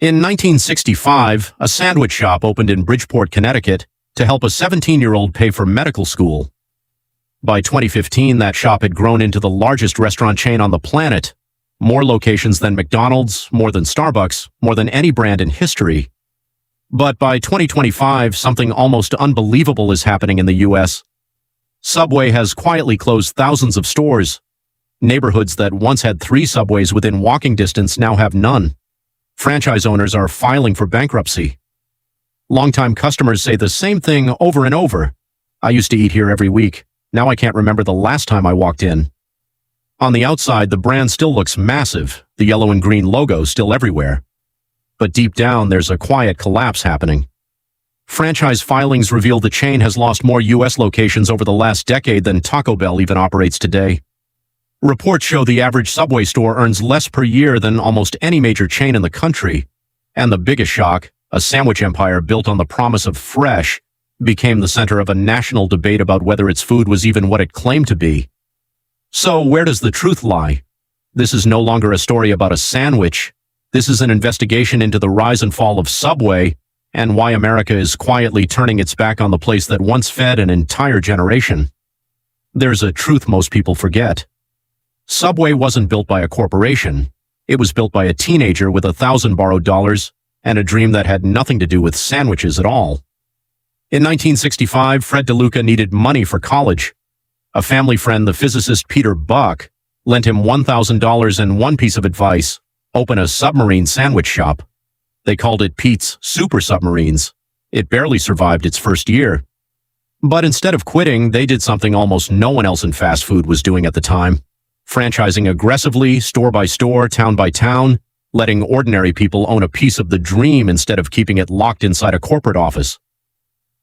In 1965, a sandwich shop opened in Bridgeport, Connecticut, to help a 17-year-old pay for medical school. By 2015, that shop had grown into the largest restaurant chain on the planet. More locations than McDonald's, more than Starbucks, more than any brand in history. But by 2025, something almost unbelievable is happening in the U.S. Subway has quietly closed thousands of stores. Neighborhoods that once had 3 Subways within walking distance now have none. Franchise owners are filing for bankruptcy. Longtime customers say the same thing over and over. I used to eat here every week. Now I can't remember the last time I walked in. On the outside, the brand still looks massive, the yellow and green logo still everywhere. But deep down, there's a quiet collapse happening. Franchise filings reveal the chain has lost more U.S. locations over the last decade than Taco Bell even operates today. Reports show the average Subway store earns less per year than almost any major chain in the country. And the biggest shock, a sandwich empire built on the promise of fresh, became the center of a national debate about whether its food was even what it claimed to be. So where does the truth lie? This is no longer a story about a sandwich. This is an investigation into the rise and fall of Subway and why America is quietly turning its back on the place that once fed an entire generation. There's a truth most people forget. Subway wasn't built by a corporation. It was built by a teenager with 1,000 borrowed dollars and a dream that had nothing to do with sandwiches at all. In 1965, Fred DeLuca needed money for college. A family friend, the physicist Peter Buck, lent him $1,000 and one piece of advice: open a submarine sandwich shop. They called it Pete's Super Submarines. It barely survived its first year. But instead of quitting, they did something almost no one else in fast food was doing at the time: franchising aggressively, store by store, town by town, letting ordinary people own a piece of the dream instead of keeping it locked inside a corporate office.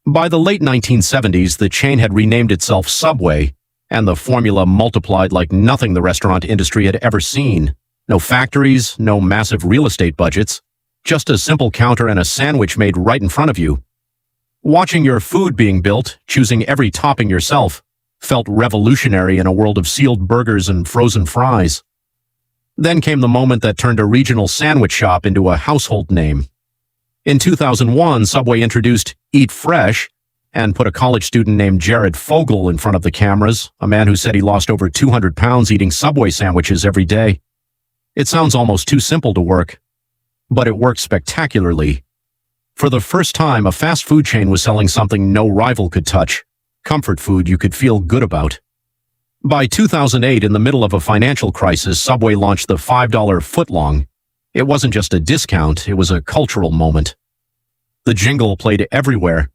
By the late 1970s, the chain had renamed itself Subway, and the formula multiplied like nothing the restaurant industry had ever seen. No factories, no massive real estate budgets, just a simple counter and a sandwich made right in front of you. Watching your food being built, choosing every topping yourself, felt revolutionary in a world of sealed burgers and frozen fries. Then came the moment that turned a regional sandwich shop into a household name. In 2001, Subway introduced Eat Fresh and put a college student named Jared Fogle in front of the cameras, a man who said he lost over 200 pounds eating Subway sandwiches every day. It sounds almost too simple to work, but it worked spectacularly. For the first time, a fast food chain was selling something no rival could touch: comfort food you could feel good about. By 2008, in the middle of a financial crisis, Subway launched the $5 Footlong. It wasn't just a discount, it was a cultural moment. The jingle played everywhere.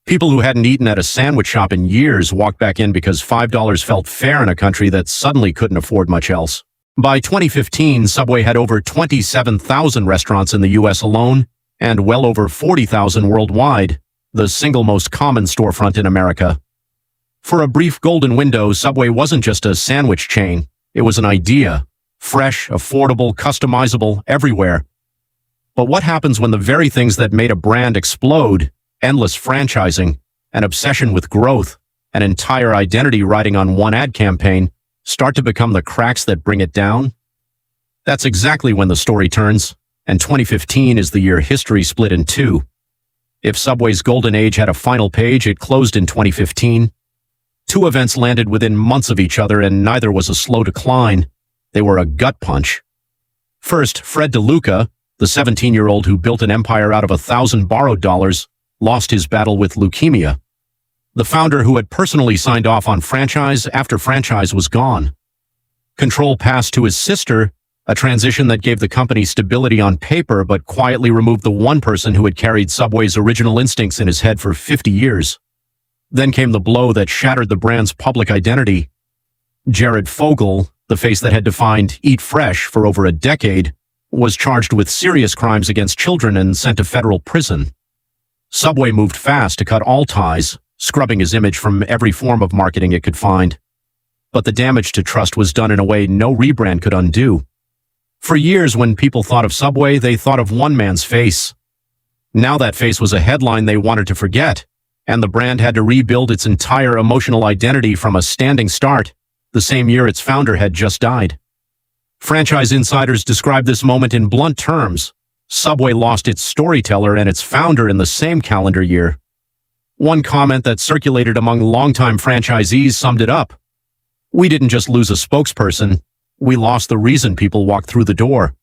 People who hadn't eaten at a sandwich shop in years walked back in because $5 felt fair in a country that suddenly couldn't afford much else. By 2015, Subway had over 27,000 restaurants in the U.S. alone, and well over 40,000 worldwide, the single most common storefront in America. For a brief golden window, Subway wasn't just a sandwich chain, it was an idea. Fresh, affordable, customizable, everywhere. But what happens when the very things that made a brand explode, endless franchising, an obsession with growth, an entire identity riding on one ad campaign, start to become the cracks that bring it down? That's exactly when the story turns, and 2015 is the year history split in two. If Subway's golden age had a final page, it closed in 2015. Two events landed within months of each other, and neither was a slow decline. They were a gut punch. First, Fred DeLuca, the 17-year-old who built an empire out of 1,000 borrowed dollars, lost his battle with leukemia. The founder who had personally signed off on franchise after franchise was gone. Control passed to his sister, a transition that gave the company stability on paper but quietly removed the one person who had carried Subway's original instincts in his head for 50 years. Then came the blow that shattered the brand's public identity. Jared Fogle, the face that had defined Eat Fresh for over a decade, was charged with serious crimes against children and sent to federal prison. Subway moved fast to cut all ties, scrubbing his image from every form of marketing it could find. But the damage to trust was done in a way no rebrand could undo. For years, when people thought of Subway, they thought of one man's face. Now that face was a headline they wanted to forget, and the brand had to rebuild its entire emotional identity from a standing start, the same year its founder had just died. Franchise insiders describe this moment in blunt terms: Subway lost its storyteller and its founder in the same calendar year. One comment that circulated among longtime franchisees summed it up. "We didn't just lose a spokesperson, we lost the reason people walked through the door."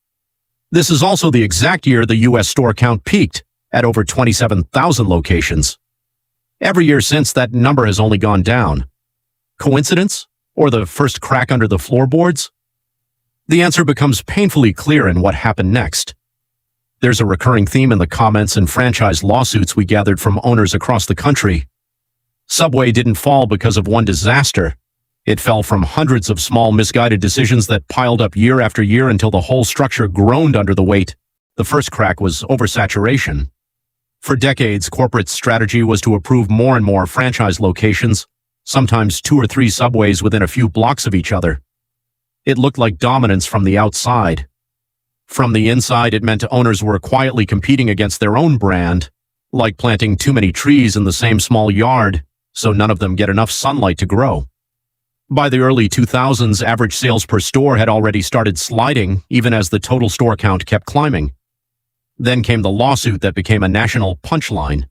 This is also the exact year the U.S. store count peaked at over 27,000 locations. Every year since, that number has only gone down. Coincidence? Or the first crack under the floorboards? The answer becomes painfully clear in what happened next. There's a recurring theme in the comments and franchise lawsuits we gathered from owners across the country. Subway didn't fall because of one disaster. It fell from hundreds of small misguided decisions that piled up year after year until the whole structure groaned under the weight. The first crack was oversaturation. For decades, corporate strategy was to approve more and more franchise locations, sometimes 2 or 3 Subways within a few blocks of each other. It looked like dominance from the outside. From the inside, it meant owners were quietly competing against their own brand, like planting too many trees in the same small yard, so none of them get enough sunlight to grow. By the early 2000s, average sales per store had already started sliding, even as the total store count kept climbing. Then came the lawsuit that became a national punchline.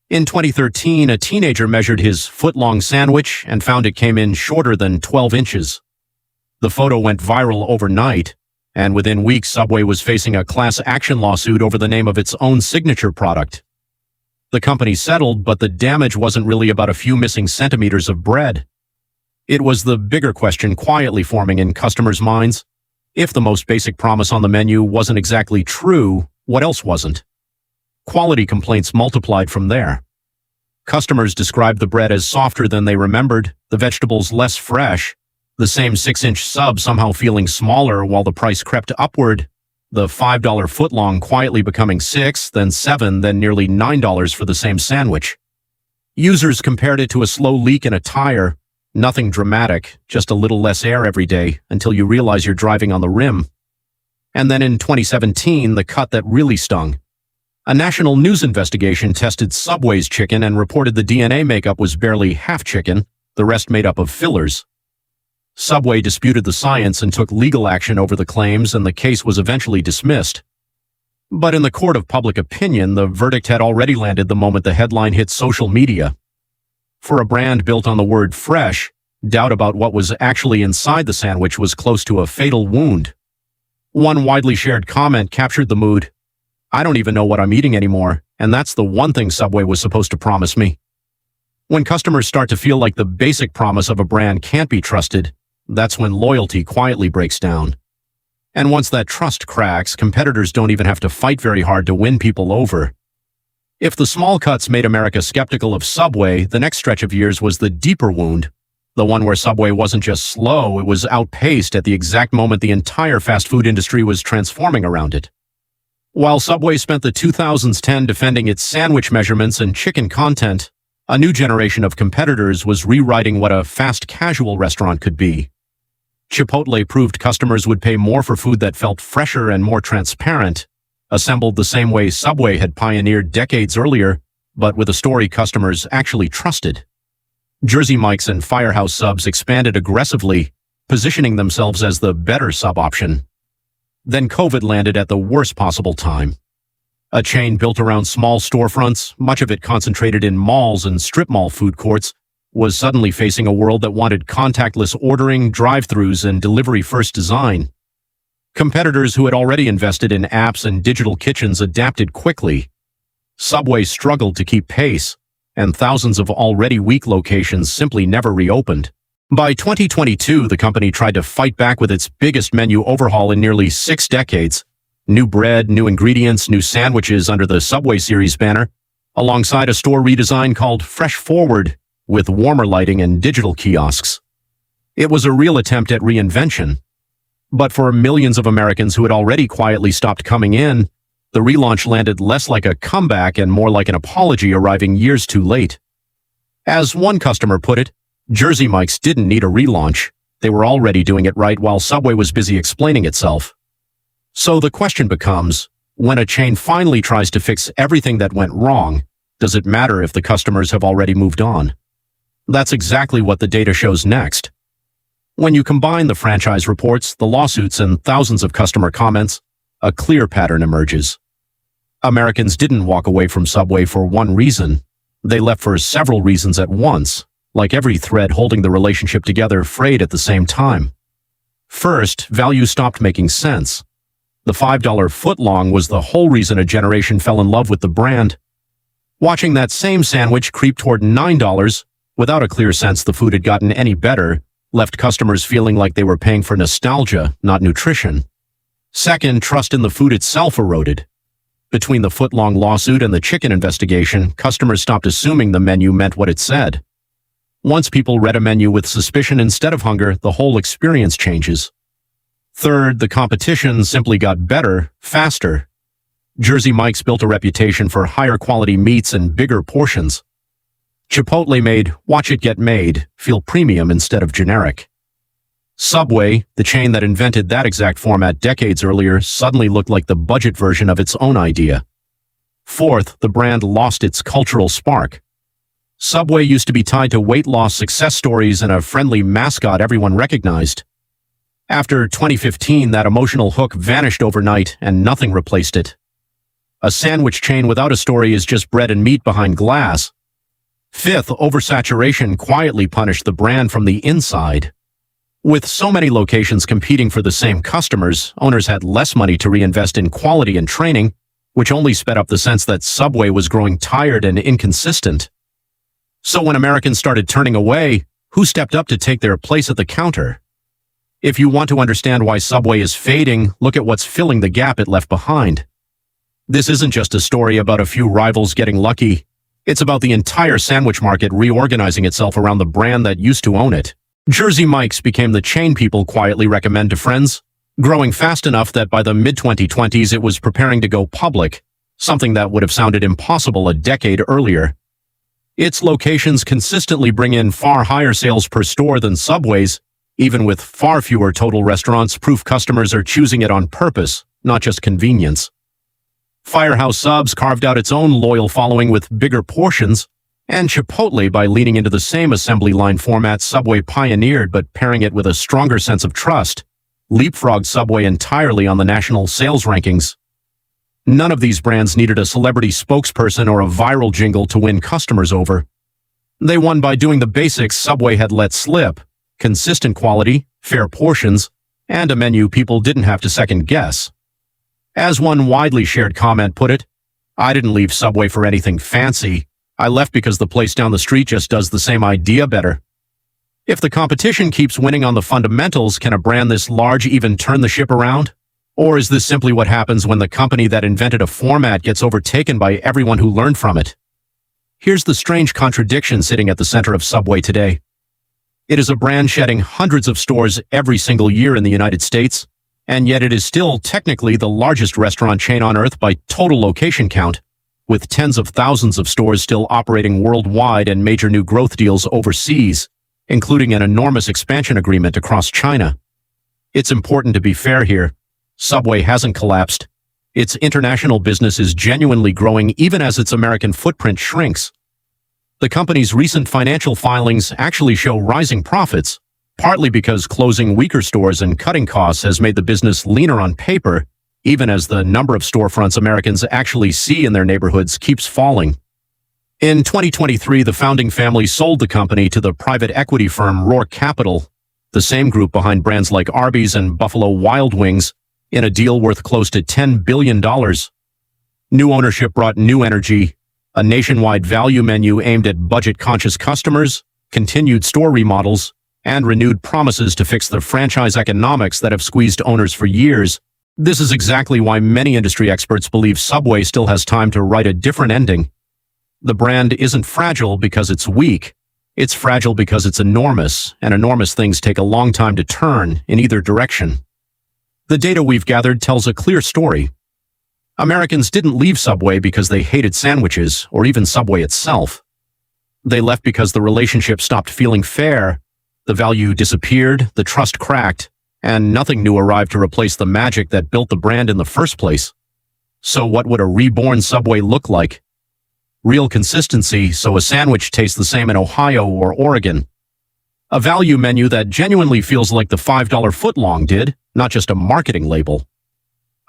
In 2013, a teenager measured his foot-long sandwich and found it came in shorter than 12 inches. The photo went viral overnight, and within weeks, Subway was facing a class action lawsuit over the name of its own signature product. The company settled, but the damage wasn't really about a few missing centimeters of bread. It was the bigger question quietly forming in customers' minds. If the most basic promise on the menu wasn't exactly true, what else wasn't? Quality complaints multiplied from there. Customers described the bread as softer than they remembered, the vegetables less fresh, the same 6-inch sub somehow feeling smaller while the price crept upward, the $5 footlong quietly becoming $6, then $7, then nearly $9 for the same sandwich. Users compared it to a slow leak in a tire, nothing dramatic, just a little less air every day until you realize you're driving on the rim. And then in 2017, the cut that really stung. A national news investigation tested Subway's chicken and reported the DNA makeup was barely half chicken, the rest made up of fillers. Subway disputed the science and took legal action over the claims, and the case was eventually dismissed. But in the court of public opinion, the verdict had already landed the moment the headline hit social media. For a brand built on the word fresh, doubt about what was actually inside the sandwich was close to a fatal wound. One widely shared comment captured the mood. "I don't even know what I'm eating anymore, and that's the one thing Subway was supposed to promise me." When customers start to feel like the basic promise of a brand can't be trusted, that's when loyalty quietly breaks down. And once that trust cracks, competitors don't even have to fight very hard to win people over. If the small cuts made America skeptical of Subway, the next stretch of years was the deeper wound, the one where Subway wasn't just slow, it was outpaced at the exact moment the entire fast food industry was transforming around it. While Subway spent the 2010s defending its sandwich measurements and chicken content, a new generation of competitors was rewriting what a fast casual restaurant could be. Chipotle proved customers would pay more for food that felt fresher and more transparent, assembled the same way Subway had pioneered decades earlier, but with a story customers actually trusted. Jersey Mike's and Firehouse Subs expanded aggressively, positioning themselves as the better sub option. Then COVID landed at the worst possible time. A chain built around small storefronts, much of it concentrated in malls and strip mall food courts, was suddenly facing a world that wanted contactless ordering, drive-thrus, and delivery-first design. Competitors who had already invested in apps and digital kitchens adapted quickly. Subway struggled to keep pace, and thousands of already weak locations simply never reopened. By 2022, the company tried to fight back with its biggest menu overhaul in nearly 6 decades. New bread, new ingredients, new sandwiches under the Subway Series banner, alongside a store redesign called Fresh Forward, with warmer lighting and digital kiosks. It was a real attempt at reinvention. But for millions of Americans who had already quietly stopped coming in, the relaunch landed less like a comeback and more like an apology arriving years too late. As one customer put it, Jersey Mike's didn't need a relaunch. They were already doing it right while Subway was busy explaining itself. So the question becomes, when a chain finally tries to fix everything that went wrong, does it matter if the customers have already moved on? That's exactly what the data shows next. When you combine the franchise reports, the lawsuits, and thousands of customer comments, a clear pattern emerges. Americans didn't walk away from Subway for one reason. They left for several reasons at once, like every thread holding the relationship together frayed at the same time. First, value stopped making sense. The $5 footlong was the whole reason a generation fell in love with the brand. Watching that same sandwich creep toward $9, without a clear sense the food had gotten any better, left customers feeling like they were paying for nostalgia, not nutrition. Second, trust in the food itself eroded. Between the footlong lawsuit and the chicken investigation, customers stopped assuming the menu meant what it said. Once people read a menu with suspicion instead of hunger, the whole experience changes. Third, the competition simply got better, faster. Jersey Mike's built a reputation for higher quality meats and bigger portions. Chipotle made "watch it get made" feel premium instead of generic. Subway, the chain that invented that exact format decades earlier, suddenly looked like the budget version of its own idea. Fourth, the brand lost its cultural spark. Subway used to be tied to weight loss success stories and a friendly mascot everyone recognized. After 2015, that emotional hook vanished overnight and nothing replaced it. A sandwich chain without a story is just bread and meat behind glass. Fifth, oversaturation quietly punished the brand from the inside. With so many locations competing for the same customers, owners had less money to reinvest in quality and training, which only sped up the sense that Subway was growing tired and inconsistent. So when Americans started turning away, who stepped up to take their place at the counter? If you want to understand why Subway is fading, look at what's filling the gap it left behind. This isn't just a story about a few rivals getting lucky. It's about the entire sandwich market reorganizing itself around the brand that used to own it. Jersey Mike's became the chain people quietly recommend to friends, growing fast enough that by the mid-2020s it was preparing to go public, something that would have sounded impossible a decade earlier. Its locations consistently bring in far higher sales per store than Subway's, even with far fewer total restaurants. Proof customers are choosing it on purpose, not just convenience. Firehouse Subs carved out its own loyal following with bigger portions, and Chipotle, by leaning into the same assembly line format Subway pioneered but pairing it with a stronger sense of trust, leapfrogged Subway entirely on the national sales rankings. None of these brands needed a celebrity spokesperson or a viral jingle to win customers over. They won by doing the basics Subway had let slip: consistent quality, fair portions, and a menu people didn't have to second guess. As one widely shared comment put it, "I didn't leave Subway for anything fancy. I left because the place down the street just does the same idea better." If the competition keeps winning on the fundamentals, can a brand this large even turn the ship around? Or is this simply what happens when the company that invented a format gets overtaken by everyone who learned from it? Here's the strange contradiction sitting at the center of Subway today. It is a brand shedding hundreds of stores every single year in the United States, and yet it is still technically the largest restaurant chain on earth by total location count, with tens of thousands of stores still operating worldwide and major new growth deals overseas, including an enormous expansion agreement across China. It's important to be fair here. Subway hasn't collapsed. Its international business is genuinely growing even as its American footprint shrinks. The company's recent financial filings actually show rising profits, partly because closing weaker stores and cutting costs has made the business leaner on paper, even as the number of storefronts Americans actually see in their neighborhoods keeps falling. In 2023, the founding family sold the company to the private equity firm Roar Capital, the same group behind brands like Arby's and Buffalo Wild Wings, in a deal worth close to $10 billion. New ownership brought new energy, a nationwide value menu aimed at budget-conscious customers, continued store remodels, and renewed promises to fix the franchise economics that have squeezed owners for years. This is exactly why many industry experts believe Subway still has time to write a different ending. The brand isn't fragile because it's weak. It's fragile because it's enormous, and enormous things take a long time to turn in either direction. The data we've gathered tells a clear story. Americans didn't leave Subway because they hated sandwiches or even Subway itself. They left because the relationship stopped feeling fair, the value disappeared, the trust cracked, and nothing new arrived to replace the magic that built the brand in the first place. So what would a reborn Subway look like? Real consistency, so a sandwich tastes the same in Ohio or Oregon. A value menu that genuinely feels like the $5 footlong did, not just a marketing label.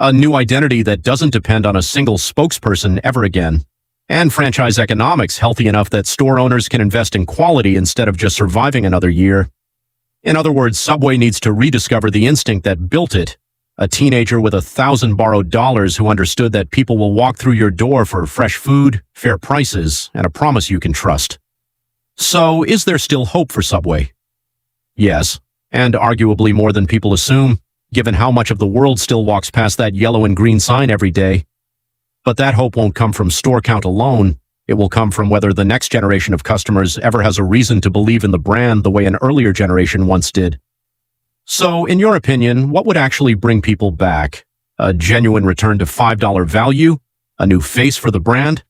A new identity that doesn't depend on a single spokesperson ever again. And franchise economics healthy enough that store owners can invest in quality instead of just surviving another year. In other words, Subway needs to rediscover the instinct that built it. A teenager with 1,000 borrowed dollars who understood that people will walk through your door for fresh food, fair prices, and a promise you can trust. So, is there still hope for Subway? Yes, and arguably more than people assume, given how much of the world still walks past that yellow and green sign every day. But that hope won't come from store count alone. It will come from whether the next generation of customers ever has a reason to believe in the brand the way an earlier generation once did. So, in your opinion, what would actually bring people back? A genuine return to $5 value? A new face for the brand?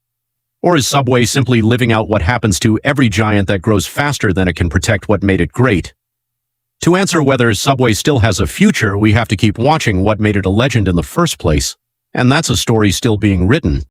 Or is Subway simply living out what happens to every giant that grows faster than it can protect what made it great? To answer whether Subway still has a future, we have to keep watching what made it a legend in the first place. And that's a story still being written.